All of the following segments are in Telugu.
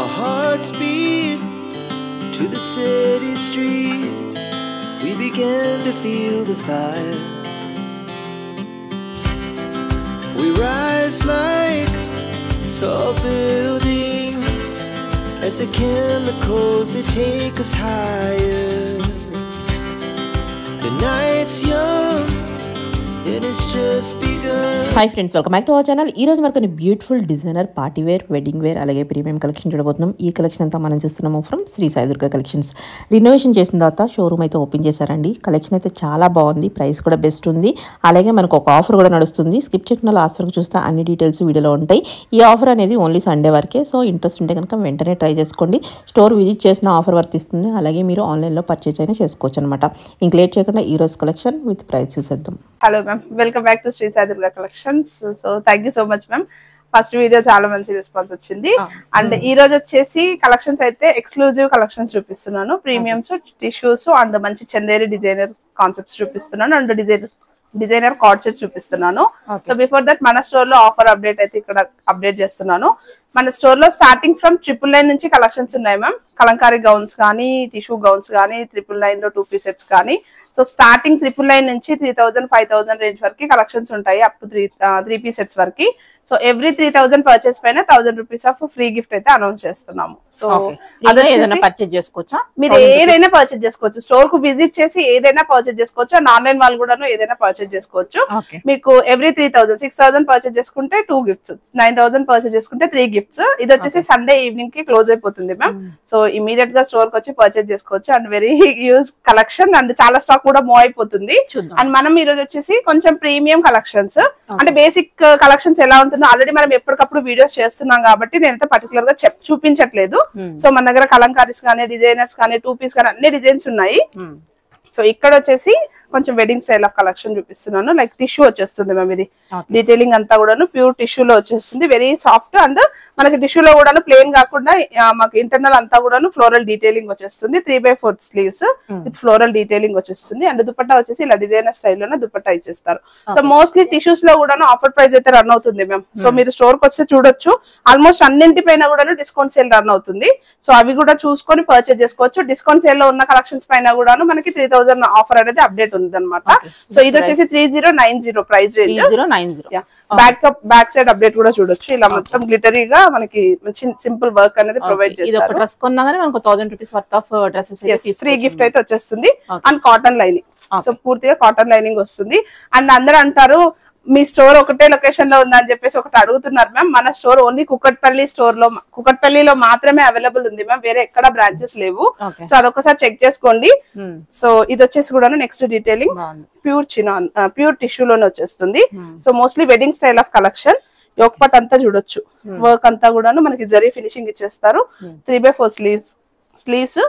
Our hearts beat to the city streets. We began to feel the fire. We rise like tall buildings as the chemicals they take us higher. The night's young and it's just begun. Hi friends, welcome back to our channel. ఈ రోజు మనకు beautiful designer party wear, wedding wear అలాగే ప్రీమియం కలెక్షన్ చూడబోతున్నాం. ఈ కలెక్షన్ అంతా మనం చూస్తున్నాము from Shri Sai Durga collections. Renovation చేసిన తర్వాత షోరూమ్ అయితే ఓపెన్ చేశారండి. కలెక్షన్ అయితే చాలా బాగుంది, ప్రైస్ కూడా బెస్ట్ ఉంది. అలాగే మనకు ఒక ఆఫర్ కూడా నడుస్తుంది. స్కిప్ చేయకుండా లాస్ట్ వరకు చూస్తే అన్ని డీటెయిల్స్ వీడియోలో ఉంటాయి. ఈ ఆఫర్ అనేది ఓన్లీ సండే వరకే, సో ఇంట్రెస్ట్ ఉంటే కనుక వెంటనే ట్రై చేసుకోండి. స్టోర్ విజిట్ చేసిన ఆఫర్ వర్తిస్తుంది. అలాగే మీరు ఆన్లైన్లో పర్చేజ్ అయినా చేసుకోవచ్చు అనమాట. ఇంక లేట్ చేయకుండా ఈ రోజు కలెక్షన్ విత్ ప్రైస్ చూసేద్దాం. Hello ma'am, welcome back to Shri Sai Durga collections. So thank you so much ma'am. First video చాలా మంచి రెస్పాన్స్ వచ్చింది. అండ్ ఈ రోజు వచ్చేసి కలెక్షన్స్ అయితే ఎక్స్క్లూజివ్ కలెక్షన్స్ చూపిస్తున్నాను. ప్రీమియమ్స్, టిష్యూస్ అండ్ మంచి చందేరి డిజైనర్ కాన్సెప్ట్స్ చూపిస్తున్నాను. అండ్ డిజైనర్ కార్డ్ సెట్స్ చూపిస్తున్నాను. సో బిఫోర్ దట్ మన స్టోర్ లో ఆఫర్ అప్డేట్ అయితే ఇక్కడ అప్డేట్ చేస్తున్నాను. మన స్టోర్ లో స్టార్టింగ్ ఫ్రమ్ 999 నుంచి కలెక్షన్స్ ఉన్నాయి మ్యామ్. కలంకారీ గౌన్స్ కానీ, టిష్యూ గౌన్స్ కానీ, 999 లో 2 పీస్ సెట్స్ కానీ. సో స్టార్టింగ్ 999 నుంచి 3000, 5000 రేంజ్ వరకు కలెక్షన్స్ ఉంటాయి, అప్ టు 3 పీస్ సెట్స్ వరకు. సో ఎవ్రీ 3000 పర్చేస్ పైన 1000 రూపీస్ ఆఫ్ ఫ్రీ గిఫ్ట్ అయితే అనౌన్స్ చేస్తున్నాము. సో ఏదైనా పర్చేజ్ చేసుకోవచ్చా? మీరు ఏదైనా పర్చేజ్ చేసుకోవచ్చు. స్టోర్ కు విజిట్ చేసి ఏదైనా పర్చేజ్ చేసుకోవచ్చు. అండ్ ఆన్లైన్ వాళ్ళు కూడా ఏదైనా పర్చేజ్ చేసుకోవచ్చు. మీకు ఎవ్రీ 3000, 6000 పర్చేజ్ చేసుకుంటే 2 గిఫ్ట్స్, 9000 పర్చేజ్ చేసుకుంటే 3 గిఫ్ట్స్. ఇది వచ్చేసి సండే ఈవినింగ్ కి క్లోజ్ అయిపోతుంది మ్యామ్. సో ఇమీడియట్ గా స్టోర్ కి వచ్చి పర్చేజ్ చేసుకోవచ్చు. And very use collection and చాలా స్టాక్ కూడా మూవ్ అయిపోతుంది. అండ్ మనం ఈ రోజు వచ్చేసి కొంచెం ప్రీమియం కలెక్షన్స్, అంటే బేసిక్ కలెక్షన్స్ ఎలా ఉంటుందో ఆల్రెడీ మనం ఎప్పటికప్పుడు వీడియోస్ చేస్తున్నాం కాబట్టి నేనైతే పర్టికులర్ గా చూపించట్లేదు. సో మన దగ్గర కలంకారీస్ కానీ, డిజైనర్స్ కానీ, 2 పీస్ కానీ అన్ని డిజైన్స్ ఉన్నాయి. సో ఇక్కడ వచ్చేసి కొంచెం వెడ్డింగ్ స్టైల్ ఆఫ్ కలెక్షన్ చూపిస్తున్నాను. లైక్ టిష్యూ వచ్చేస్తుంది మ్యామ్. ఇది డీటెయిలింగ్ అంతా కూడా ప్యూర్ టిష్యూలో వచ్చేస్తుంది. వెరీ సాఫ్ట్ అండ్ మనకి టిష్యూలో కూడా ప్లేన్ కాకుండా మాకు ఇంటర్నల్ అంతా కూడా ఫ్లోరల్ డీటెయిలింగ్ వచ్చేస్తుంది. 3/4 స్లీవ్స్ విత్ ఫ్లోరల్ డీటెయిలింగ్ వచ్చేస్తుంది. అండ్ దుపట్టా వచ్చేసి ఇలా డిజైనర్ స్టైల్లోనే దుపట్టా ఇచ్చేస్తారు. సో మోస్ట్లీ టిష్యూస్ లో కూడా ఆఫర్ ప్రైస్ అయితే రన్ అవుతుంది మ్యామ్. సో మీరు స్టోర్ కి వస్తే చూడొచ్చు, ఆల్మోస్ట్ అన్నింటి పైన కూడా డిస్కౌంట్ సేల్ రన్ అవుతుంది. సో అవి కూడా చూసుకొని పర్చేజ్ చేసుకోవచ్చు. డిస్కౌంట్ సేల్ లో ఉన్న కలెక్షన్స్ పైన కూడా మనకి 3000 ఆఫర్ అనేది అప్డేట్ ఉంది అనమాట. సో ఇది వచ్చేసి 3090 price range. Back side update కూడా చూడొచ్చు. ఇలా మొత్తం గ్లిటరీగా మనకి సింపుల్ వర్క్ అనేది ప్రొవైడ్ చేస్తారు. డ్రెస్ కొన్నా గానీ మనకు 1000 rupees worth of dresses free gift అయితే వచ్చేస్తుంది. అండ్ కాటన్ లైనింగ్, సో పూర్తిగా కాటన్ లైనింగ్ వస్తుంది. అండ్ అందరూ అంటారు మీ స్టోర్ ఒకటే లొకేషన్ లో ఉందని చెప్పేసి ఒకటి అడుగుతున్నారు మ్యామ్. మన స్టోర్ ఓన్లీ కుకట్పల్లిలో మాత్రమే అవైలబుల్ ఉంది మ్యామ్. వేరే ఎక్కడ బ్రాంచెస్ లేవు. సో అదొకసారి చెక్ చేసుకోండి. సో ఇది వచ్చేసి కూడా నెక్స్ట్ డీటెయిలింగ్ ప్యూర్ టిష్యూలోనే వచ్చేస్తుంది. So mostly wedding style of collection. Yoke part అంతా చూడొచ్చు, వర్క్ అంతా కూడా మనకి జరీ ఫినిషింగ్ ఇచ్చేస్తారు. 3/4 స్లీవ్స్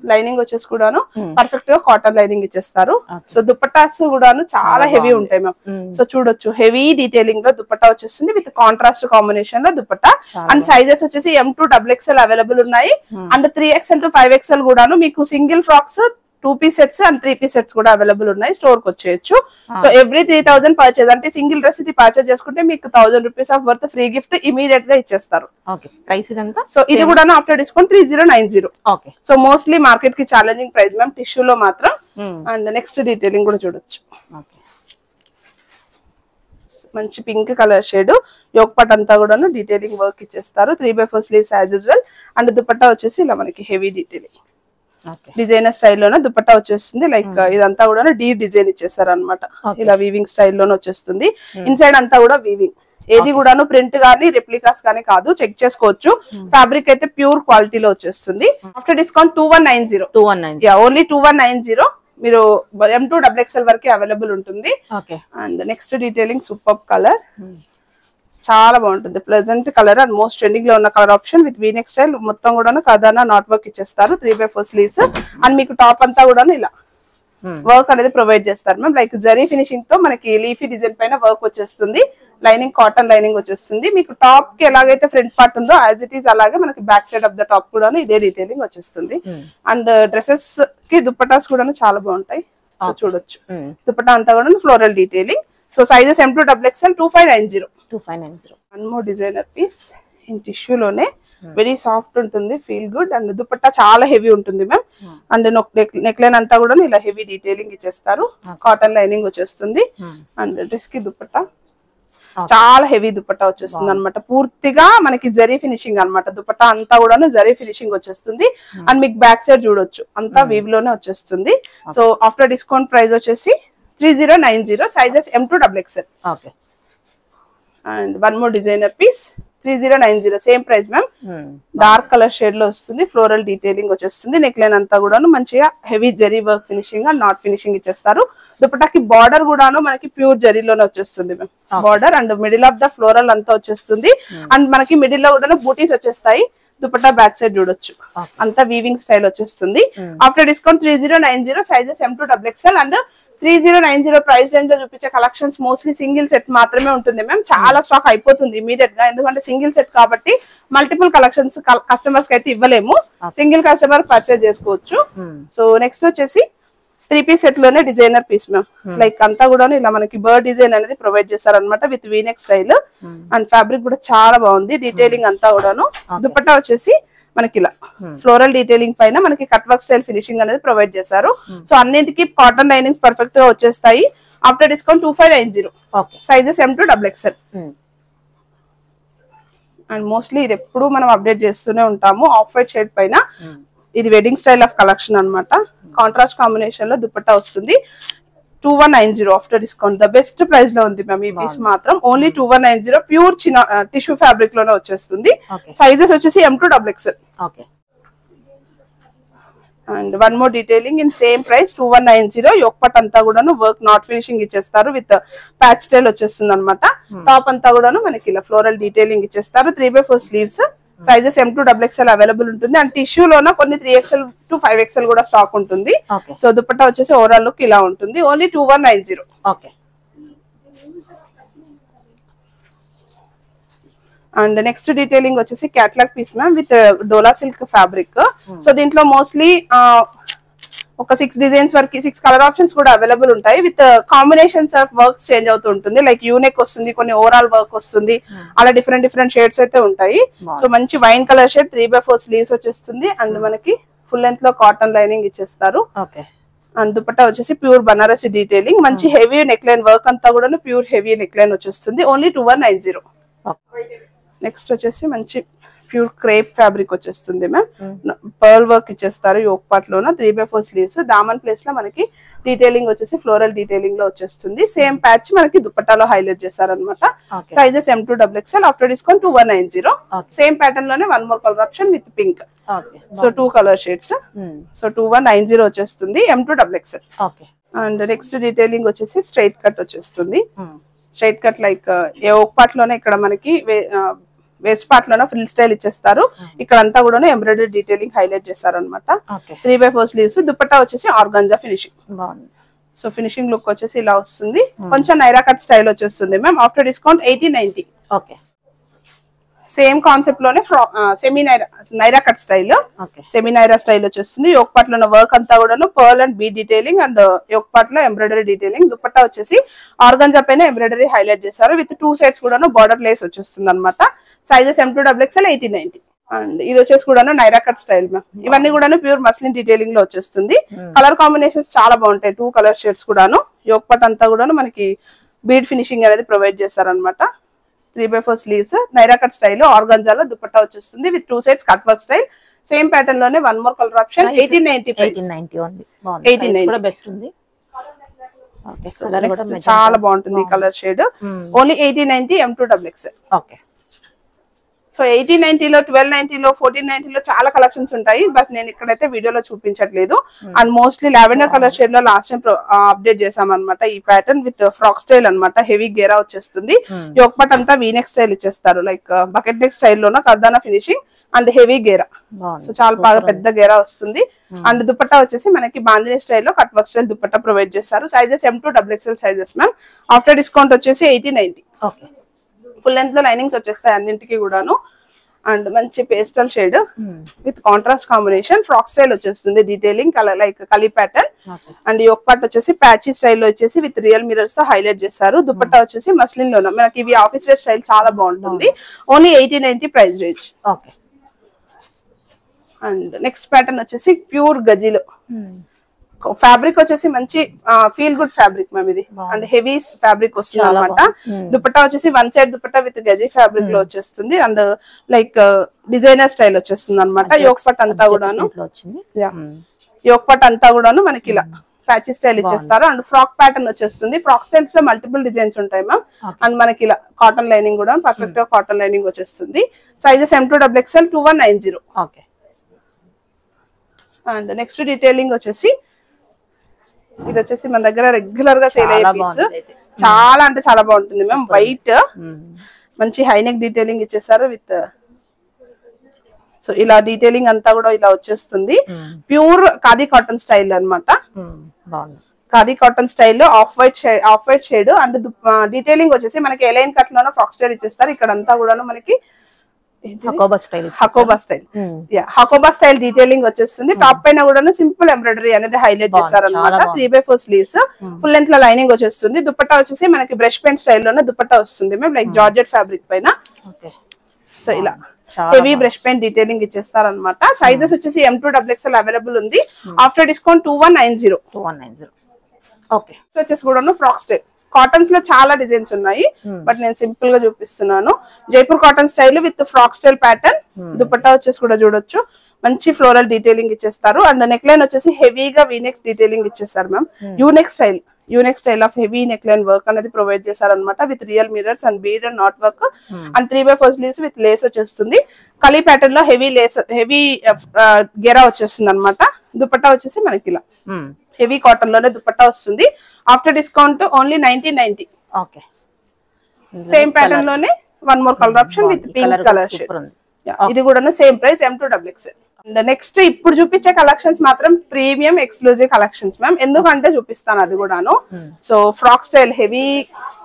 లైనింగ్ వచ్చేసి కూడాను పర్ఫెక్ట్ గా కాటన్ లైనింగ్ ఇచ్చేస్తారు. సో దుపట్టాస్ కూడాను చాలా హెవీ ఉంటాయి మ్యామ్. సో చూడొచ్చు, హెవీ డీటెయిలింగ్ లో దుపట్టా వచ్చేస్తుంది విత్ కాంట్రాస్ట్ కాంబినేషన్ లో దుపట్టా. అండ్ సైజెస్ వచ్చేసి M2 XXL అవైలబుల్ ఉన్నాయి. అండ్ 3XL to 5XL కూడాను మీకు single frocks, 2 piece sets and 3 piece sets కూడా అవైలబుల్ ఉన్నాయి. స్టోర్ కి వచ్చేయచ్చు. సో ఎవ్రీ 3000 పర్చేజ్ అంటే సింగిల్ డ్రెస్ ఇది పర్చేజ్ చేసుకుంటే మీకు 1000 rupees off worth free gift immediate గా ఇచ్చేస్తారు. ప్రైస్ ఇదంతా. సో ఇది కూడా after discount 3090. So mostly market కి ఛాలెంజింగ్ ప్రైస్ మ్యామ్ టిష్యూ లో మాత్రం. అండ్ నెక్స్ట్ డీటెయిలింగ్ కూడా చూడొచ్చు. మంచి పింక్ కలర్ షేడ్, యోక్పట్ అంతా కూడా డీటెయిలింగ్ వర్క్ ఇచ్చేస్తారు. 3/4 sleeves as usual. And dupatta వచ్చేసి ఇలా మనకి హెవీ డీటెయిలింగ్ డిజైనర్ స్టైల్లోనే దుపట్టా వచ్చేస్తుంది. లైక్ ఇదంతా కూడా డీ డిజైన్ ఇచ్చేస్తారు అనమాట. ఇలా వీవింగ్ స్టైల్లోనే వచ్చేస్తుంది. ఇన్సైడ్ అంతా కూడా వీవింగ్, ఏది కూడాను ప్రింట్ గానీ రెప్లికాస్ గానీ కాదు, చెక్ చేసుకోవచ్చు. ఫ్యాబ్రిక్ అయితే ప్యూర్ క్వాలిటీలో వచ్చేస్తుంది. After discount 2190. ఓన్లీ 2190. మీరు M2 XXL వరకు అవైలబుల్ ఉంటుంది. And next detailing super colour, చాలా బాగుంటుంది. Pleasant colour and most trending లో ఉన్న colour option with V neck style. మొత్తం కూడా కదానా నాట్ వర్క్ ఇచ్చేస్తారు. 3/4 స్లీవ్స్. అండ్ మీకు టాప్ అంతా కూడా ఇలా వర్క్ అనేది ప్రొవైడ్ చేస్తారు మ్యామ్. లైక్ జరీ ఫినిషింగ్ తో మనకి లీఫీ డిజైన్ పైన వర్క్ వచ్చేస్తుంది. లైనింగ్ కాటన్ లైనింగ్ వచ్చేస్తుంది. మీకు టాప్ కి ఎలాగైతే ఫ్రంట్ పార్ట్ ఉందో యాజ్ ఇట్ ఈస్ అలాగే మనకి back side of the top కూడా ఇదే డీటెయిలింగ్ వచ్చేస్తుంది. అండ్ డ్రెస్సెస్ కి దుపట్టాస్ కూడా చాలా బాగుంటాయి. సో చూడొచ్చు, దుపట్టా అంతా కూడా floral detailing. So sizes M2 XXL 2590. 2590. One more designer piece in టిష్యూలోనే వెరీ సాఫ్ట్ ఉంటుంది, ఫీల్ గుడ్. అండ్ దుపట్టా చాలా హెవీ ఉంటుంది మ్యామ్. అండ్ నెక్ లైన్ అంతా కూడా ఇలా హెవీ డీటెయిలింగ్ ఇచ్చేస్తారు. కాటన్ లైనింగ్ వచ్చేస్తుంది. అండ్ డ్రెస్ కి దుపట్టా చాలా హెవీ దుపట్టా వచ్చేస్తుంది అనమాట. పూర్తిగా మనకి జరీ ఫినిషింగ్ అనమాట. దుపట్టా అంతా కూడా జరీ ఫినిషింగ్ వచ్చేస్తుంది. అండ్ మీకు బ్యాక్ సైడ్ చూడొచ్చు అంతా వీవ్ లోనే వచ్చేస్తుంది. సో ఆఫ్టర్ డిస్కౌంట్ ప్రైస్ వచ్చేసి 3090, sizes M2XXL. And one more designer piece 3090, same price ma'am. Dark colour shade లో వస్తుంది. ఫ్లోరల్ డీటెయిలింగ్ వచ్చేస్తుంది. నెక్ లైన్ అంతా కూడాను మంచిగా heavy zari work finishing and knot finishing ఇచ్చేస్తారు. దుపట్టాకి బార్డర్ కూడాను మనకి ప్యూర్ జరీలోనే వచ్చేస్తుంది ma'am. Border and middle of the floral అంతా వచ్చేస్తుంది. అండ్ మనకి మిడిల్ లో కూడా బూటీస్ వచ్చేస్తాయి. దుపట్టా బ్యాక్ సైడ్ చూడొచ్చు అంతా వీవింగ్ స్టైల్ వచ్చేస్తుంది. After discount 3090, sizes M2XXL. And 3090 price range లో చూపించే కలెక్షన్స్ మోస్ట్లీ సింగిల్ సెట్ మాత్రమే ఉంటుంది మ్యామ్. చాలా స్టాక్ అయిపోతుంది ఇమీడియట్ గా, ఎందుకంటే సింగిల్ సెట్ కాబట్టి మల్టిపుల్ కలెక్షన్స్ కస్టమర్స్ కి అయితే ఇవ్వలేము. సింగిల్ కస్టమర్ పర్చేజ్ చేసుకోవచ్చు. సో నెక్స్ట్ వచ్చేసి 3 పీస్ సెట్ లోనే డిజైనర్ పీస్ మ్యామ్. లైక్ అంతా కూడా ఇలా మనకి బర్డ్ డిజైన్ అనేది ప్రొవైడ్ చేస్తారు అనమాట with V neck style. And fabric కూడా చాలా బాగుంది. డీటెయిలింగ్ అంతా కూడాను. దుపట్టా వచ్చేసి మనకి ఇలా ఫ్లోరల్ డీటెయిలింగ్ పైన మనకి కట్ వర్క్ స్టైల్ ఫినిషింగ్ అనేది ప్రొవైడ్ చేశారు. సో అన్నింటికి కాటన్ లైనింగ్స్ పర్ఫెక్ట్ గా వచ్చేస్తాయి. After discount 2590, sizes M2XXL. And mostly ఇది ఎప్పుడు మనం అప్డేట్ చేస్తూనే ఉంటాము. ఆఫ్ వైట్ షేడ్ పైన ఇది వెడ్డింగ్ స్టైల్ ఆఫ్ కలెక్షన్ అనమాట. కాంట్రాస్ట్ కాంబినేషన్ లో దుపట్టా వస్తుంది. 2190 after discount. The best price లో ఉంది మ్యామ్ ఈ పీస్ మాత్రం. ఓన్లీ 2190, ప్యూర్ టిష్యూ ఫ్యాబ్రిక్ లోనే వచ్చేస్తుంది. సైజెస్ వచ్చేసి M2XXL. And one more detailing in same price 2190. యోక్పట్ అంతా కూడాను వర్క్ నాట్ ఫినిషింగ్ ఇచ్చేస్తారు విత్ ప్యాచ్ స్టైల్ వచ్చేస్తుంది అనమాట. టాప్ అంతా కూడాను మనకి ఇలా ఫ్లోరల్ డీటెయిలింగ్ ఇచ్చేస్తారు. 3/4 స్లీవ్స్. సైజెస్ M2XXL అవైలబుల్ ఉంటుంది. అండ్ టిష్యూ లోన కొన్ని 3XL to 5XL కూడా స్టాక్ ఉంటుంది. సో దుపట్టా వచ్చేసి ఓవరాల్ లుక్ ఇలా ఉంటుంది. ఓన్లీ 2190. అండ్ నెక్స్ట్ డీటెయిలింగ్ వచ్చేసి catalogue piece ma'am with Dola silk fabric. So దీంట్లో మోస్ట్లీ ఒక 6 డిజైన్స్ వరకు 6 కలర్ ఆప్షన్స్ కూడా అవైలబుల్ ఉంటాయి. With combinations of works change అవుతూ ఉంటుంది. లైక్ యూనెక్ వస్తుంది, కొన్ని ఓవరాల్ వర్క్ వస్తుంది, అలా డిఫరెంట్ షేడ్స్ అయితే ఉంటాయి. సో మంచి వైన్ కలర్ షేడ్ 3/4 స్లీవ్స్ వచ్చేస్తుంది. అండ్ మనకి ఫుల్ లెంత్ లో కాటన్ లైనింగ్ ఇచ్చేస్తారు. అండ్ దుపట్టా వచ్చేసి ప్యూర్ బనారసి డీటెయిలింగ్. మంచి హెవీ నెక్ లైన్ వర్క్ అంతా కూడా ప్యూర్ హెవీ నెక్ లైన్ వచ్చేస్తుంది. ఓన్లీ 2190. నెక్స్ట్ వచ్చేసి మంచి ప్యూర్ క్రేప్ ఫ్యాబ్రిక్ వచ్చేస్తుంది మ్యామ్. పర్ల్ వర్క్ ఇచ్చేస్తారు యోక్ పార్ట్ లోన. 3/4 స్లీవ్స్. దామన్ ప్లేస్ లో మనకి డీటెయిలింగ్ వచ్చేసి ఫ్లోరల్ డీటెయిలింగ్ లో వచ్చేస్తుంది. సేమ్ ప్యాచ్ మనకి దుపట్టాలో హైలైట్ చేశారనమాట. Sizes M2XXL. After discount 2190. Same pattern లోనే one more colour option with pink. So 2 colour shades. So 2190 వచ్చేస్తుంది M2XXL. అండ్ నెక్స్ట్ డీటెయిలింగ్ వచ్చేసి స్ట్రైట్ కట్ వచ్చేస్తుంది. Straight cut like yoke part లోనే ఇక్కడ మనకి వేస్ట్ పార్ట్ లోనే ఫ్రిల్ స్టైల్ ఇచ్చేస్తారు. ఇక్కడ అంతా కూడా ఎంబ్రాయిడరీ డీటెయిలింగ్ హైలైట్ చేస్తారు అనమాట. 3/4 స్లీవ్స్. దుపట్టా వచ్చేసి organza finishing. So finishing look వచ్చేసి ఇలా వస్తుంది. కొంచెం నైరా కట్ స్టైల్ వచ్చేస్తుంది ma'am. After discount 1890. Same concept లోనే semi Naira cut style. Semi Naira style వచ్చేస్తుంది. యోక్ పార్ట్ లో వర్క్ అంతా కూడా pearl and bead detailing and yoke part లో ఎంబ్రాయిడరీ డీటెయిలింగ్. దుపట్టా వచ్చేసి ఆర్గాంజా పైన ఎంబ్రాయిడరీ హైలైట్ చేశారు. విత్ 2 సైడ్స్ కూడా బార్డర్ లేస్ వచ్చేస్తుంది అనమాట. Sizes M2XXL 1890. అండ్ ఇది వచ్చేసి కూడా నైరా కట్ స్టైల్ మ్యామ్. ఇవన్నీ కూడా ప్యూర్ మస్లిన్ డీటెయిలింగ్ లో వచ్చేస్తుంది. కలర్ కాంబినేషన్స్ చాలా బాగుంటాయి. 2 కలర్ షేడ్స్ కూడాను. యోక్ పార్ట్ అంతా కూడా మనకి బీడ్ ఫినిషింగ్ అనేది ప్రొవైడ్ చేస్తారనమాట. 3/4 స్లీవ్స్. నైరా కట్ స్టైల్ ఆర్గాంజాలో దుపట్టా వచ్చేస్తుంది with 2 sides cut work style. Same pattern లోనే వన్ మోర్ కలర్ ఆప్షన్ 1890. చాలా బాగుంటుంది colour shade. Only 1890 M2XXL. So 1890లో 1290లో 1490లో చాలా కలెక్షన్స్ ఉంటాయి. బట్ నేను ఇక్కడైతే వీడియోలో చూపించట్లేదు. And mostly lavender colour shade లో లాస్ట్ టైం అప్డేట్ చేసాం అనమాట. ఈ ప్యాటర్న్ విత్ ఫ్రాక్ స్టైల్ అనమాట. హెవీ గేరా వచ్చేస్తుంది. యోక్ పార్ట్ అంతా వీనెక్ స్టైల్ ఇచ్చేస్తారు. లైక్ బకెట్ నెక్ స్టైల్లోన కర్దానా ఫినిషింగ్ అండ్ హెవీ గేరా. సో చాలా బాగా పెద్ద గేరా వస్తుంది. అండ్ దుపట్టా వచ్చేసి మనకి బాందినీ స్టైల్లో cut work style dupatta provide చేస్తారు. Sizes M2XXL sizes ma'am. After discount వచ్చేసి 1890. ఫుల్ లెంత్ లో లైనింగ్స్ వచ్చేస్తాయి అన్నింటికి కూడాను. అండ్ మంచి pastel shade with contrast combination. Frock style వచ్చేస్తుంది, detailing like kali pattern. And yoke part వచ్చేసి ప్యాచీ స్టైల్ వచ్చేసి విత్ రియల్ మిరర్స్ తో హైలైట్ చేస్తారు. దుపట్టా వచ్చేసి మస్లిన్ లోన మనకి ఇవి ఆఫీస్ వేర్ స్టైల్ చాలా బాగుంటుంది. Only 1890 price range. Okay. And next pattern వచ్చేసి ప్యూర్ గజిలో. ఫ్యాబ్రిక్ వచ్చేసి మంచి ఫీల్ గుడ్ ఫ్యాబ్రిక్ మ్యామ్ ఇది. అండ్ హెవీ ఫ్యాబ్రిక్ వస్తుంది అనమాట. దుపట్టా వచ్చేసి one side dupatta with Gaji fabric లో వచ్చేస్తుంది. అండ్ లైక్ డిజైనర్ స్టైల్ వచ్చేస్తుంది అనమాట. యోక్ పట్ అంతా కూడాను యోక్ పట్ అంతా కూడాను మనకి ఇలా ప్యాచీ స్టైల్ ఇచ్చేస్తారు. అండ్ ఫ్రాక్ ప్యాటర్న్ వచ్చేస్తుంది. ఫ్రాక్ స్టైల్స్ లో మల్టిపుల్ డిజైన్స్ ఉంటాయి మ్యామ్. అండ్ మనకి ఇలా కాటన్ లైనింగ్ కూడా పర్ఫెక్ట్ గా కాటన్ లైనింగ్ వచ్చేస్తుంది. Sizes M2XL 2190. Okay. And next detailing వచ్చేసి ఇది వచ్చేసి మన దగ్గర రెగ్యులర్ గా సేల్ అయ్యే పీస్. చాలా అంటే చాలా బాగుంటుంది మ్యామ్. వైట్ మంచి హైనెక్ డీటెయిలింగ్ ఇచ్చేసారు విత్ సో ఇలా డీటెయిలింగ్ అంతా కూడా ఇలా వచ్చేస్తుంది. ప్యూర్ ఖాదీ కాటన్ స్టైల్ అనమాట. Khadi cotton style off white shade. And detailing వచ్చేసి మనకి ఎలైన్ కట్ లోనే ఫ్రాక్ స్టైల్ ఇచ్చేస్తారు. ఇక్కడ అంతా కూడా మనకి హకోబా స్టైల్ డీటెయిలింగ్ వచ్చేస్తుంది. టాప్ పైన కూడా సింపుల్ ఎంబ్రాయిడరీ అనేది హైలైట్ చేశారు అనమాట. 3/4 స్లీవ్స్, ఫుల్ లెంత్ లో లైనింగ్ వచ్చేస్తుంది. దుపట్టా వచ్చేసి మనకి బ్రష్ పెయింట్ స్టైల్ లోనే దుపట్టా వస్తుంది మేము, లైక్ జార్జెట్ ఫ్యాబ్రిక్ పైన. సో ఇలా హెవీ బ్రష్ పెయింట్ డీటెయిలింగ్ ఇచ్చేస్తారు అనమాట. సైజెస్ వచ్చేసి M2XL అవైలబుల్ ఉంది. After discount 2190. ఓకే. సో వచ్చేసి కూడా ఫ్రాక్ స్టైల్ కాటన్స్ లో చాలా డిజైన్స్ ఉన్నాయి, బట్ నేను సింపుల్ గా చూపిస్తున్నాను. Jaipur cotton style with frock style pattern. Dupatta వచ్చేసి కూడా చూడొచ్చు మంచి ఫ్లోరల్ డీటెయిలింగ్ ఇచ్చేస్తారు. అండ్ నెక్ లైన్ వచ్చేసి హెవీగా వీనెక్ డీటెయిలింగ్ ఇచ్చేస్తారు ma'am. U-neck style of heavy neck line work అనేది ప్రొవైడ్ చేశారు అనమాట. With real mirrors and bead and not work. And 3/4 sleeves with lace వచ్చేస్తుంది. కలీ ప్యాటర్న్ లో హెవీ గెరా వచ్చేస్తుంది అనమాట. దుపట్టా వచ్చేసి మనకి ఇలా హెవీ కాటన్ లోనే దుపట్టా వస్తుంది. After discount only 1990. Okay. Same pattern లోనే one more colour option with pink colour shade. ఇది కూడా same price M2XL. And next ఇప్పుడు చూపించే కలెక్షన్స్ మాత్రం ప్రీమియం ఎక్స్క్లూజివ్ కలెక్షన్స్ మ్యామ్. ఎందుకంటే చూపిస్తాను అది కూడాను. So frock style heavy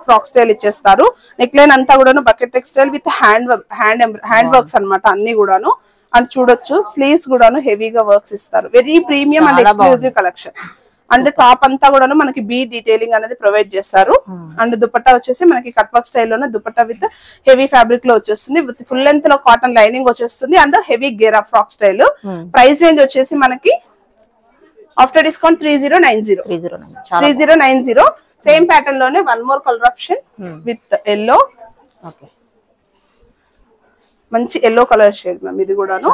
frock style ఇచ్చేస్తారు. నెక్ లైన్ అంతా కూడాను bucket textile with hand works అనమాట అన్ని కూడాను. అండ్ చూడొచ్చు స్లీవ్స్ కూడాను హెవీగా వర్క్స్ ఇస్తారు. Very premium and exclusive collection. And top అంతా కూడా మనకి బీ డీటెయిలింగ్ అనేది ప్రొవైడ్ చేస్తారు. అండ్ దుపట్టా వచ్చేసి మనకి కట్ వర్క్ స్టైల్లోనే దుపట్టా విత్ హెవీ ఫ్యాబ్రిక్ లో వచ్చేస్తుంది. విత్ ఫుల్ లెంత్ లో కాటన్ లైనింగ్ వచ్చేస్తుంది. అండ్ హెవీ గేరా ఫ్రాక్ స్టైల్. ప్రైస్ రేంజ్ వచ్చేసి మనకి ఆఫ్టర్ డిస్కౌంట్ 3090. సేమ్ ప్యాటర్న్ లోనే one more colour option with yellow. మంచి ఎల్లో కలర్ షేడ్ మ్యామ్. ఇది కూడాను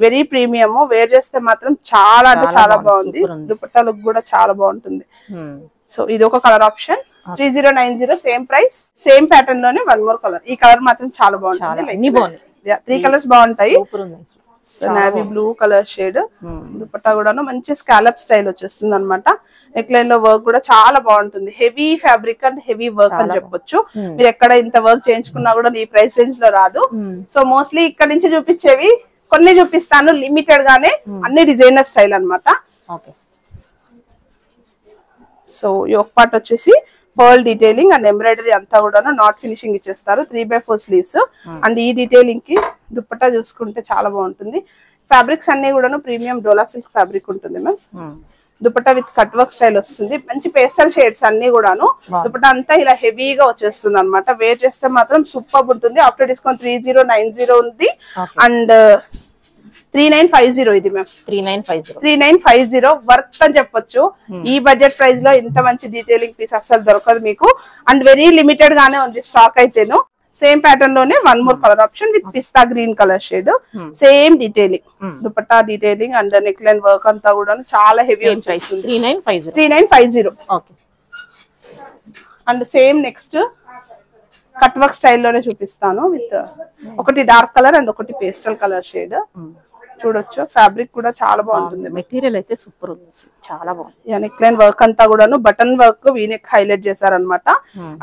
వెరీ ప్రీమియం. వేర్ చేస్తే మాత్రం చాలా అంటే చాలా బాగుంది. దుపట్టా లుక్ కూడా చాలా బాగుంటుంది. సో ఇది ఒక colour option 3090. Same price same pattern లోనే వన్ మోర్ కలర్. ఈ కలర్ మాత్రం చాలా బాగుంటుంది. 3 కలర్స్ బాగుంటాయి. Navy blue colour shade. Dupatta కూడాను మంచి స్కాలప్ స్టైల్ వచ్చేస్తుంది అనమాట. నెక్ లైన్ లో వర్క్ కూడా చాలా బాగుంటుంది. Heavy fabric and heavy work అని చెప్పొచ్చు. మీరు ఎక్కడ ఇంత వర్క్ చేయించుకున్నా కూడా ఈ ప్రైస్ రేంజ్ లో రాదు. సో మోస్ట్లీ ఇక్కడ నుంచి చూపించేవి కొన్ని చూపిస్తాను లిమిటెడ్ గానే, అన్ని డిజైనర్ స్టైల్ అనమాట. సో యోక్ పార్ట్ వచ్చేసి పర్ల్ డీటెయిలింగ్ అండ్ ఎంబ్రాయిడరీ అంతా కూడా నాట్ ఫినిషింగ్ ఇచ్చేస్తారు. 3/4 స్లీవ్స్. అండ్ ఈ డీటెయిలింగ్ కి దుపట్టా చూసుకుంటే చాలా బాగుంటుంది. ఫ్యాబ్రిక్స్ అన్ని కూడా ప్రీమియం డోలా సిల్క్ ఫ్యాబ్రిక్ ఉంటుంది ma'am. Dupatta with cut work style వస్తుంది. మంచి పేస్టల్ షేడ్స్ అన్ని కూడాను. దుపట్టా అంతా ఇలా హెవీగా వచ్చేస్తుంది అనమాట. వేర్ చేస్తే మాత్రం సూపర్ ఉంటుంది. ఆఫ్టర్ డిస్కౌంట్ 3090 ఉంది. అండ్ 3950 ఇది మ్యామ్. 3950 వర్త్ అని చెప్పొచ్చు. ఈ బడ్జెట్ ప్రైస్ లో ఇంత మంచి డీటెయిలింగ్ పీస్ అసలు దొరకదు మీకు. అండ్ వెరీ లిమిటెడ్ గానే ఉంది స్టాక్ అయితేను. సేమ్ ప్యాటర్న్ లోనే one more colour option with pista green colour shade. Same detailing dupatta detailing and neck line work అంతా కూడా చాలా హెవీ వచ్చేస్తుంది. 3950. And same next cut work స్టైల్లోనే చూపిస్తాను. విత్ ఒకటి డార్క్ కలర్ అండ్ ఒకటి పేస్టల్ కలర్ షేడ్. చూడొచ్చు ఫ్యాబ్రిక్ కూడా చాలా బాగుంటుంది. మెటీరియల్ అయితే సూపర్ ఉంది, చాలా బాగుంది. నెక్ లైన్ వర్క్ అంతా కూడాను బటన్ వర్క్ వీనెక్ హైలైట్ చేశారనమాట.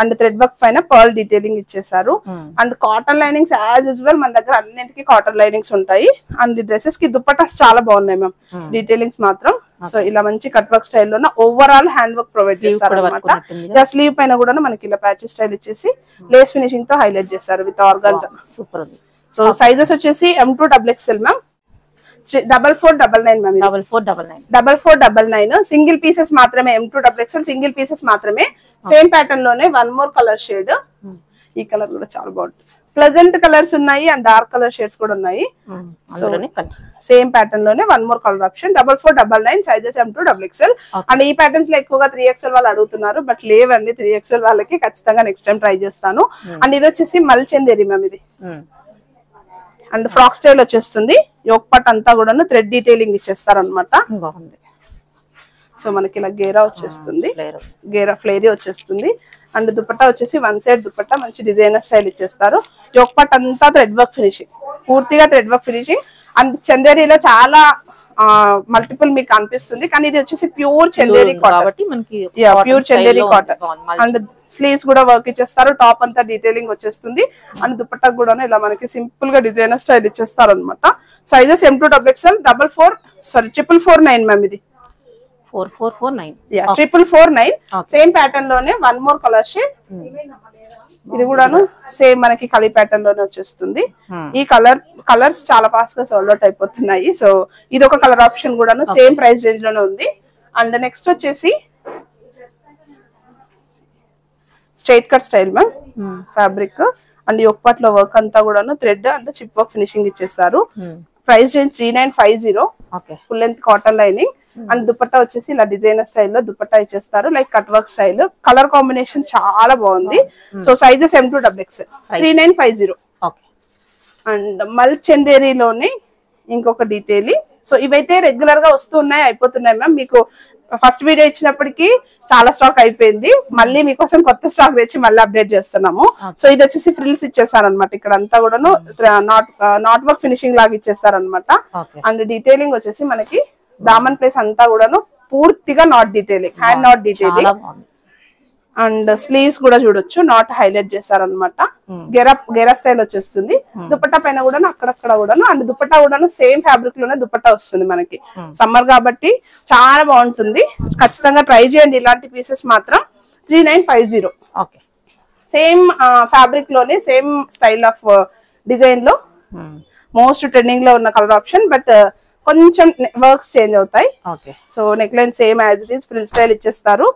అండ్ థ్రెడ్ వర్క్ పైన పర్ల్ డీటెయిలింగ్ ఇచ్చేసారు. And cotton linings as usual మన దగ్గర అన్నింటికి కాటన్ లైనింగ్స్ ఉంటాయి. అండ్ డ్రెస్సెస్ కి దుపట్టాస్ చాలా బాగున్నాయి మ్యామ్. డీటెయిలింగ్స్ మాత్రం సో ఇలా మంచి కట్ వర్క్ స్టైల్లో ఓవరాల్ హ్యాండ్ వర్క్ ప్రొవైడ్ చేస్తారు అనమాట. స్లీవ్ పైన కూడా మనకి ఇలా ప్యాచెస్ స్టైల్ ఇచ్చేసి లేస్ ఫినిషింగ్ తో హైలైట్ చేస్తారు విత్ ఆర్గాన్జా. సూపర్ ఉంది. సో సైజెస్ వచ్చేసి M2XXL ma'am, 4499 ma'am, 4499 single pieces మాత్రమే, M2XXL సింగిల్ పీసెస్ మాత్రమే. సేమ్ ప్యాటర్న్ లోనే వన్ మోర్ కలర్ షేడ్, ఈ కలర్ కూడా చాలా బాగుంటుంది. ప్లెజెంట్ కలర్స్ ఉన్నాయి అండ్ డార్క్ కలర్ షేడ్స్ కూడా ఉన్నాయి. సో సేమ్ ప్యాటర్న్ లోనే one more colour option. 4499 sizes M2XXL. And ఈ ప్యాటర్న్స్ లో ఎక్కువగా 3XL వాళ్ళు అడుగుతున్నారు, బట్ లేవండి 3XL వాళ్ళకి, ఖచ్చితంగా నెక్స్ట్ టైం ట్రై చేస్తాను. అండ్ ఇది వచ్చేసి మల్చందేరి మ్యామ్, ఇది అండ్ ఫ్రాక్ స్టైల్ వచ్చేస్తుంది. యోక్ పార్ట్ అంతా కూడా థ్రెడ్ డీటెయిలింగ్ ఇచ్చేస్తారు అనమాట. బాగుంది. సో మనకి ఇలా గేరా వచ్చేస్తుంది, గేరా ఫ్లేరీ వచ్చేస్తుంది. అండ్ దుపట్టా వచ్చేసి వన్ సైడ్ దుపట్టా మంచి డిజైనర్ స్టైల్ ఇచ్చేస్తారు. యోక్ పార్ట్ అంతా థ్రెడ్ వర్క్ ఫినిషింగ్, పూర్తిగా థ్రెడ్ వర్క్ ఫినిషింగ్. అండ్ చందేరీలో చాలా మల్టిపుల్ మీకు అనిపిస్తుంది, కానీ ఇది వచ్చేసి pure Chanderi cotton, pure Chanderi cotton. And sleeves కూడా వర్క్ ఇచ్చేస్తారు, టాప్ అంతా డీటెయిలింగ్ వచ్చేస్తుంది. అండ్ దుపట్టా కూడా ఇలా మనకి సింపుల్ గా డిజైనర్ స్టైల్ ఇచ్చేస్తారు అనమాట. సైజెస్ M2XXL 449 మ్యామ్, ఇది 449 సేమ్ ప్యాటర్న్ లోనే వన్ మోర్ కలర్ షేడ్. ఇది కూడాను సేమ్ మనకి కలీ ప్యాటర్న్ లోనే వచ్చేస్తుంది. ఈ కలర్స్ చాలా ఫాస్ట్ గా సోల్డ్ అవుట్ అయిపోతున్నాయి. సో ఇది ఒక కలర్ ఆప్షన్ కూడాను సేమ్ ప్రైస్ రేంజ్ లోనే ఉంది. అండ్ నెక్స్ట్ వచ్చేసి straight cut style ma'am, fabric and yoke part లో వర్క్ అంతా కూడాను thread and chip work finishing ఇచ్చేస్తారు. Price range 3950, full length cotton lining. And dupatta వచ్చేసి ఇలా డిజైనర్ స్టైల్లో దుపట్టా ఇచ్చేస్తారు, like cut work style. Colour combination చాలా బాగుంది. So sizes M2XXL 3950. అండ్ మల్చందేరీలోనే ఇంకొక డీటెయిలింగ్. సో ఇవైతే రెగ్యులర్ గా వస్తున్నాయి, అయిపోతున్నాయి మ్యామ్. మీకు ఫస్ట్ వీడియో ఇచ్చినప్పటికీ చాలా స్టాక్ అయిపోయింది, మళ్ళీ మీకోసం కొత్త స్టాక్ తెచ్చి మళ్ళీ అప్డేట్ చేస్తున్నాము. సో ఇది వచ్చేసి ఫ్రిల్స్ ఇచ్చేస్తారనమాట, ఇక్కడ అంతా కూడాను నాట్ వర్క్ ఫినిషింగ్ లాగా ఇచ్చేస్తారనమాట. అండ్ డీటెయిలింగ్ వచ్చేసి మనకి దామన్ ప్లేస్ అంతా కూడాను పూర్తిగా not detailing, hand not detailing. And sleeves కూడా చూడొచ్చు, నాట్ హైలైట్ చేస్తారనమాట. గెరా స్టైల్ వచ్చేస్తుంది. దుపట్టా పైన కూడా అక్కడక్కడ కూడాను. అండ్ దుపట్టా కూడాను సేమ్ ఫ్యాబ్రిక్ లోనే దుపట్టా వస్తుంది మనకి. సమ్మర్ కాబట్టి చాలా బాగుంటుంది, ఖచ్చితంగా ట్రై చేయండి. ఇలాంటి పీసెస్ మాత్రం 3950. సేమ్ ఫ్యాబ్రిక్ లోనే సేమ్ స్టైల్ ఆఫ్ డిజైన్ లో మోస్ట్ ట్రెండింగ్ లో ఉన్న కలర్ ఆప్షన్, బట్ కొంచెం వర్క్స్ చేంజ్ అవుతాయి. So neck line same as it is, frill style ఇచ్చేస్తారు.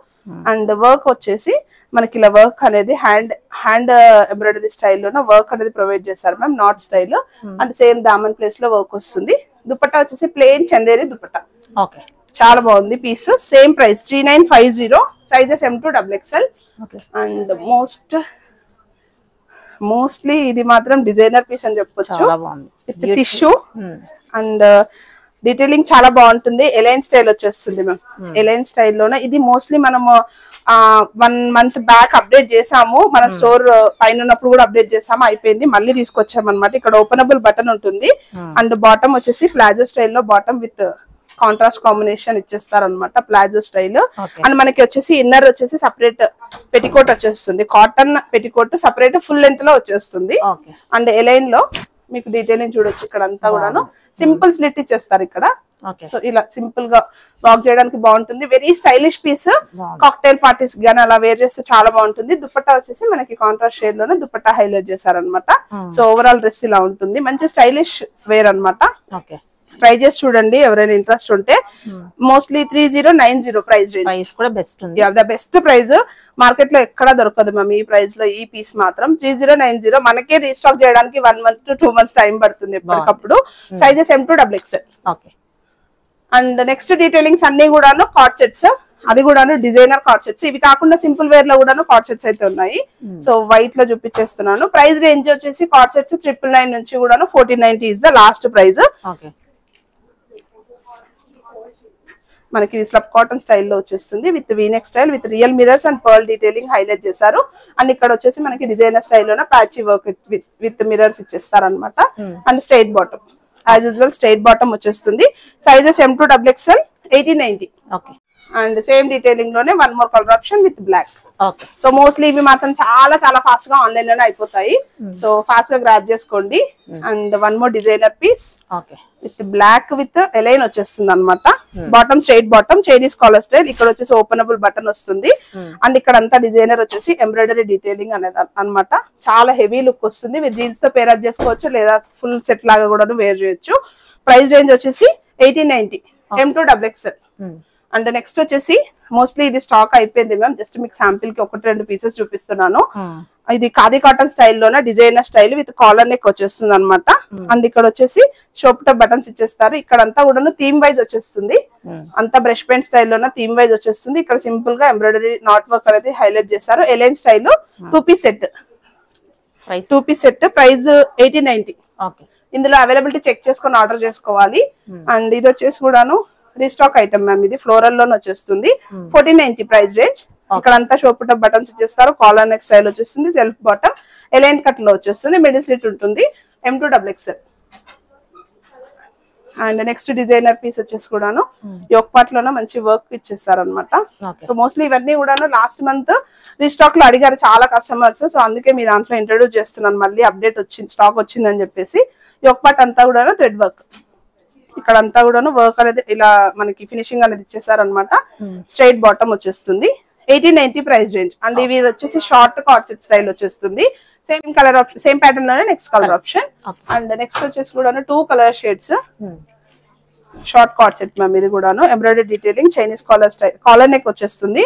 అండ్ వర్క్ వచ్చేసి మనకి ఇలా వర్క్ అనేది హ్యాండ్ ఎంబ్రాయిడరీ స్టైల్లోనే వర్క్ అనేది ప్రొవైడ్ చేస్తారు ma'am, knot style. And same దామన్ ప్లేస్ లో వర్క్ వస్తుంది. దుపట్టా వచ్చేసి ప్లెయిన్ చందేరి దుపట్టా. చాలా బాగుంది piece. Same price 3950. Sizes M2XXL. And mostly ఇది మాత్రం డిజైనర్ పీస్ అని చెప్పొచ్చు, విత్ టిష్యూ. అండ్ డీటెయిలింగ్ చాలా బాగుంటుంది. ఎలైన్ స్టైల్ వచ్చేస్తుంది మ్యామ్. ఎలైన్ స్టైల్లోనే ఇది మోస్ట్లీ మనము 1 month బ్యాక్ అప్డేట్ చేసాము, మన స్టోర్ పైన ఉన్నప్పుడు కూడా అప్డేట్ చేసాము, అయిపోయింది. మళ్ళీ తీసుకొచ్చామన్నమాట. ఇక్కడ ఓపెనబుల్ బటన్ ఉంటుంది. అండ్ బాటమ్ వచ్చేసి ప్లాజో స్టైల్లో బాటమ్ విత్ కాంట్రాస్ట్ కాంబినేషన్ ఇచ్చేస్తారనమాట, ప్లాజో స్టైల్. అండ్ మనకి వచ్చేసి ఇన్నర్ వచ్చేసి సపరేట్ పెటికోట్ వచ్చేస్తుంది, cotton petticoat separate full length లో వచ్చేస్తుంది. అండ్ ఎలైన్ లో మీకు డీటెయిలింగ్ చూడొచ్చు, ఇక్కడ అంతా కూడాను సింపుల్ స్లిట్ ఇచ్చేస్తారు ఇక్కడ. సో ఇలా సింపుల్ గా వాక్ చేయడానికి బాగుంటుంది. Very stylish piece, cocktail parties గానీ అలా వేర్ చేస్తే చాలా బాగుంటుంది. దుపట్టా వచ్చేసి మనకి కాంట్రాస్ట్ షేడ్ లోనే దుపట్టా హైలైట్ చేశారనమాట. సో ఓవరాల్ డ్రెస్ ఇలా ఉంటుంది, మంచి స్టైలిష్ వేర్ అనమాట. ట్రై చేసి చూడండి ఎవరైనా ఇంట్రెస్ట్ ఉంటే. మోస్ట్లీ 3090 ప్రైస్ రేంజ్ కూడా బెస్ట్ ఉంది, ద బెస్ట్ ప్రైస్. మార్కెట్ లో ఎక్కడా దొరకదు మ్యామ్ ఈ ప్రైస్ లో. ఈ పీస్ మాత్రం 3090. మనకే రీస్టాక్ చేయడానికి 1 month to 2 months టైం పడుతుంది ఎప్పటికప్పుడు. Sizes M2XXL. And next detailings అన్ని కూడాను కార్డ్ సెట్స్, అది కూడాను డిజైనర్ కార్డ్ సెట్స్. ఇవి కాకుండా సింపుల్ వేర్ లో కూడాను కార్డ్ సెట్స్ అయితే ఉన్నాయి. సో వైట్ లో చూపించేస్తున్నాను. ప్రైస్ రేంజ్ వచ్చేసి కార్డ్ సెట్స్ 999 నుంచి కూడాను 1490 ఇస్ ద లాస్ట్ ప్రైస్. మనకి స్లబ్ కాటన్ స్టైల్లో వచ్చేస్తుంది, with V neck style, with real mirrors and pearl detailing highlight చేశారు. అండ్ ఇక్కడ వచ్చేసి మనకి డిజైనర్ స్టైల్లోనే ప్యాచీ వర్క్ విత్ మిరర్స్ ఇచ్చేస్తారు అనమాట. And straight bottom as usual straight bottom వచ్చేస్తుంది. Sizes M2XXL 1890. And same detailing లోనే one more colour option with black. Okay. So mostly ఇవి మాత్రం చాలా చాలా ఫాస్ట్ గా ఆన్లైన్ లోనే అయిపోతాయి. సో ఫాస్ట్ గా గ్రాబ్ చేసుకోండి. And one more designer piece with black with A line వచ్చేస్తుంది అనమాట. Bottom straight bottom Chinese collar style. ఇక్కడ వచ్చేసి ఓపెనబుల్ బటన్ వస్తుంది. అండ్ ఇక్కడ అంతా డిజైనర్ వచ్చేసి ఎంబ్రాయిడరీ డీటెయిలింగ్ అనేది అనమాట. చాలా హెవీ లుక్ వస్తుంది. మీరు జీన్స్ తో పేరప్ చేసుకోవచ్చు లేదా ఫుల్ సెట్ లాగా కూడా వేర్ చేయొచ్చు. ప్రైస్ రేంజ్ వచ్చేసి 1890 M2XXL. అండ్ నెక్స్ట్ వచ్చేసి మోస్ట్లీ ఇది స్టాక్ అయిపోయింది మ్యామ్. జస్ట్ మీకు శాంపిల్ కి 1-2 పీసెస్ చూపిస్తున్నాను. ఇది ఖాదీ కాటన్ స్టైల్లోనే designer style with collar neck వచ్చేస్తుంది అనమాట. అండ్ ఇక్కడ వచ్చేసి షోప్ టాప్ బటన్స్ ఇచ్చేస్తారు. ఇక్కడ అంతా కూడా థీమ్ వైజ్ వచ్చేస్తుంది. అంతా బ్రష్ పెయింట్ స్టైల్లోనే థీమ్ వైజ్ వచ్చేస్తుంది. ఇక్కడ సింపుల్ గా ఎంబ్రాయిడరీ నాట్ వర్క్ అనేది హైలైట్ చేశారు. A line style 2 piece set. 2 piece set price 1890. ఇందులో అవైలబిలిటీ చెక్ చేసుకొని ఆర్డర్ చేసుకోవాలి. అండ్ ఇది వచ్చేసి కూడాను రీస్టాక్ ఐటమ్ మ్యామ్. ఇది ఫ్లోరల్ లోనే వచ్చేస్తుంది. 1490 ప్రైస్ రేంజ్. ఇక్కడ అంతా షోప్ టాప్ బటన్స్ ఇచ్చేస్తారు. కాలర్ నెక్ స్టైల్ వచ్చేస్తుంది. సెల్ఫ్ బాటమ్ ఎలైన్ కట్ లో వచ్చేస్తుంది. మిడిల్ స్లిట్ ఉంటుంది. M2XXL. And next designer piece వచ్చేసి కూడాను యోక్ పార్ట్ లోనే మంచి వర్క్ ఇచ్చేస్తారు అనమాట. సో మోస్ట్లీ ఇవన్నీ కూడాను లాస్ట్ మంత్ రీస్టాక్ లో అడిగారు చాలా కస్టమర్స్. సో అందుకే మీ దాంట్లో ఇంట్రడ్యూస్ చేస్తున్నాను. మళ్ళీ అప్డేట్ వచ్చింది, స్టాక్ వచ్చిందని చెప్పేసి. యోక్ పార్ట్ అంతా కూడాను థ్రెడ్ వర్క్. ఇక్కడ అంతా కూడాను వర్క్ అనేది ఇలా మనకి ఫినిషింగ్ అనేది ఇచ్చేసారు అనమాట. స్ట్రైట్ బాటమ్ వచ్చేస్తుంది. 1890 ప్రైస్ రేంజ్. అండ్ ఇవి వచ్చేసి షార్ట్ కార్డ్ సెట్ స్టైల్ వచ్చేస్తుంది. Same colour option, same pattern లోనే next colour option. And next వచ్చేసి కూడాను 2 కలర్ షేడ్స్ షార్ట్ కార్డ్ సెట్ మ్యామ్. ఇది కూడాను embroidery detailing Chinese collar style. Collar neck వచ్చేస్తుంది.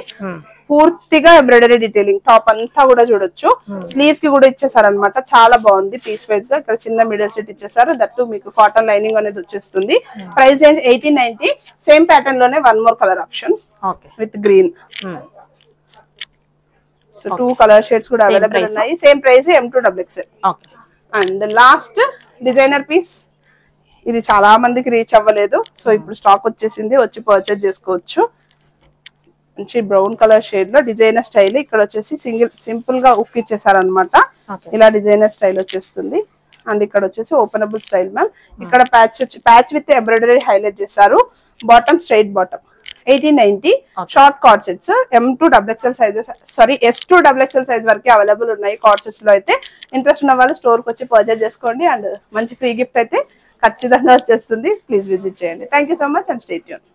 పూర్తిగా ఎంబ్రాయిడరీ డీటెయిలింగ్. టాప్ అంతా కూడా చూడొచ్చు. స్లీవ్స్ కి కూడా ఇచ్చేసారు అనమాట. చాలా బాగుంది పీస్ వైజ్ గా. ఇక్కడ చిన్న మిడిల్ స్లిట్ ఇచ్చేసారు. దట్టు మీకు కాటన్ లైనింగ్ అనేది వచ్చేస్తుంది. Price range 1890. సేమ్ ప్యాటర్న్ లోనే one more colour option with green. So 2 colour shades కూడా అవైలబుల్ ఉన్నాయి. Same price M2XXL. And last designer piece. ఇది చాలా మందికి రీచ్ అవ్వలేదు. సో ఇప్పుడు స్టాక్ వచ్చేసింది. వచ్చి పర్చేజ్ చేసుకోవచ్చు. మంచి బ్రౌన్ కలర్ షేడ్ లో డిజైనర్ స్టైల్. ఇక్కడ వచ్చేసి సింపుల్ గా ఉక్ ఇచ్చేసారు అనమాట. ఇలా డిజైనర్ స్టైల్ వచ్చేస్తుంది. అండ్ ఇక్కడ వచ్చేసి ఓపెనబుల్ స్టైల్ మ్యామ్. ఇక్కడ ప్యాచ్ విత్ ఎంబ్రాయిడరీ హైలైట్ చేశారు. Bottom straight bottom. 1890. Short card sets. M2XXL sizes, sorry S2XXL size వరకే అవైలబుల్ ఉన్నాయి కార్డ్ సెట్స్ లో. అయితే ఇంట్రెస్ట్ ఉన్న వాళ్ళు స్టోర్ కి వచ్చి పర్చేజ్ చేసుకోండి. అండ్ మంచి ఫ్రీ గిఫ్ట్ అయితే ఖచ్చితంగా వచ్చేస్తుంది. ప్లీజ్ విజిట్ చేయండి. Thank you so much and stay tune.